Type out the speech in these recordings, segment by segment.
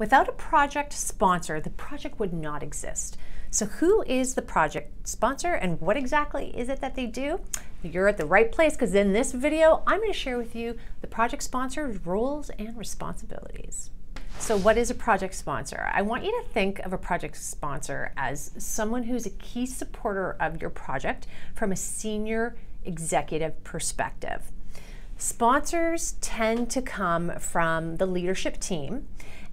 Without a project sponsor, the project would not exist. So who is the project sponsor and what exactly is it that they do? You're at the right place, because in this video, I'm going to share with you the project sponsor's roles and responsibilities. So what is a project sponsor? I want you to think of a project sponsor as someone who's a key supporter of your project from a senior executive perspective. Sponsors tend to come from the leadership team.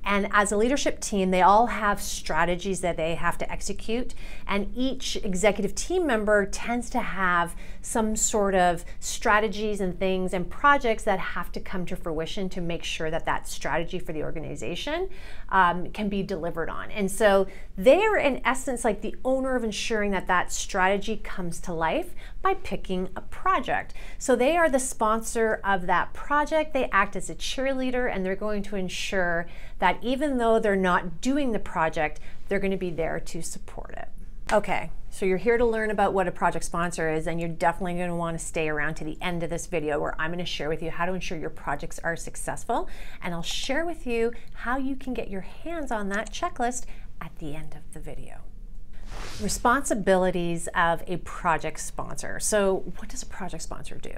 And as a leadership team, they all have strategies that they have to execute. And each executive team member tends to have some sort of strategies and things and projects that have to come to fruition to make sure that that strategy for the organization can be delivered on. And so they are in essence like the owner of ensuring that that strategy comes to life by picking a project. So they are the sponsor of that project. They act as a cheerleader, and they're going to ensure that even though they're not doing the project, they're going to be there to support it. Okay, so you're here to learn about what a project sponsor is, and you're definitely going to want to stay around to the end of this video, where I'm going to share with you how to ensure your projects are successful, and I'll share with you how you can get your hands on that checklist at the end of the video. Responsibilities of a project sponsor. So what does a project sponsor do?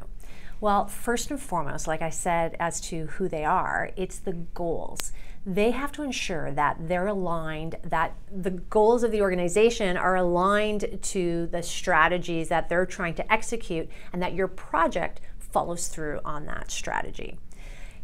Well, first and foremost, like I said, as to who they are, it's the goals. They have to ensure that they're aligned, that the goals of the organization are aligned to the strategies that they're trying to execute, and that your project follows through on that strategy.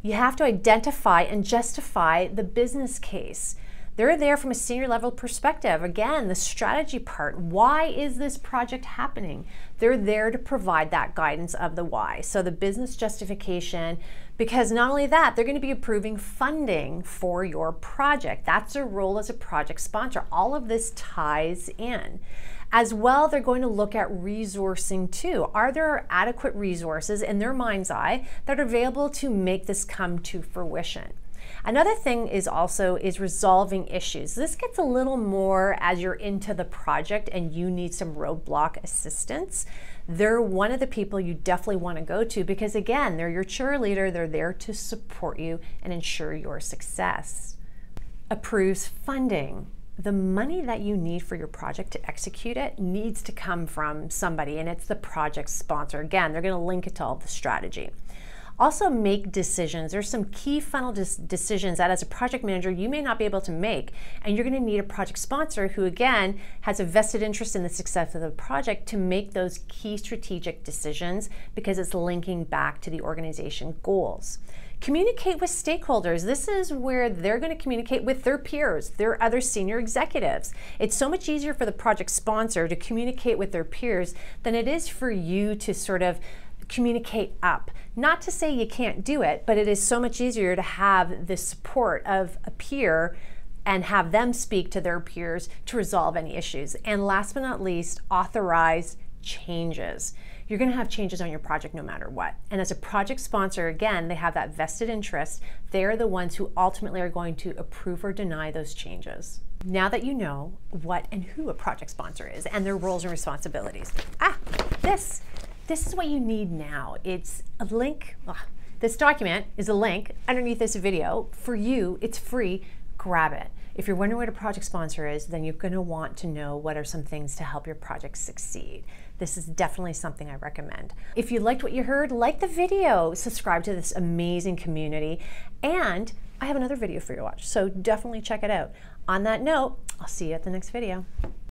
You have to identify and justify the business case. They're there from a senior level perspective. Again, the strategy part. Why is this project happening? They're there to provide that guidance of the why. So the business justification, because not only that, they're going to be approving funding for your project. That's their role as a project sponsor. All of this ties in. As well, they're going to look at resourcing too. Are there adequate resources in their mind's eye that are available to make this come to fruition? Another thing is resolving issues. This gets a little more as you're into the project and you need some roadblock assistance. They're one of the people you definitely want to go to, because again, they're your cheerleader. They're there to support you and ensure your success. Approves funding. The money that you need for your project to execute it needs to come from somebody, and it's the project sponsor. Again, they're going to link it to all the strategy. Also make decisions. There's some key funnel decisions that as a project manager you may not be able to make, and you're going to need a project sponsor who again has a vested interest in the success of the project to make those key strategic decisions, because it's linking back to the organization goals. Communicate with stakeholders. This is where they're going to communicate with their peers, their other senior executives. It's so much easier for the project sponsor to communicate with their peers than it is for you to sort of communicate up. Not to say you can't do it, but it is so much easier to have the support of a peer and have them speak to their peers to resolve any issues. And last but not least, authorize changes. You're going to have changes on your project no matter what. And as a project sponsor, again, they have that vested interest. They're the ones who ultimately are going to approve or deny those changes. Now that you know what and who a project sponsor is and their roles and responsibilities, this is what you need now. It's a link. This document is a link underneath this video. For you, it's free. Grab it. If you're wondering what a project sponsor is, then you're going to want to know what are some things to help your project succeed. This is definitely something I recommend. If you liked what you heard, like the video, subscribe to this amazing community, and I have another video for you to watch, so definitely check it out. On that note, I'll see you at the next video.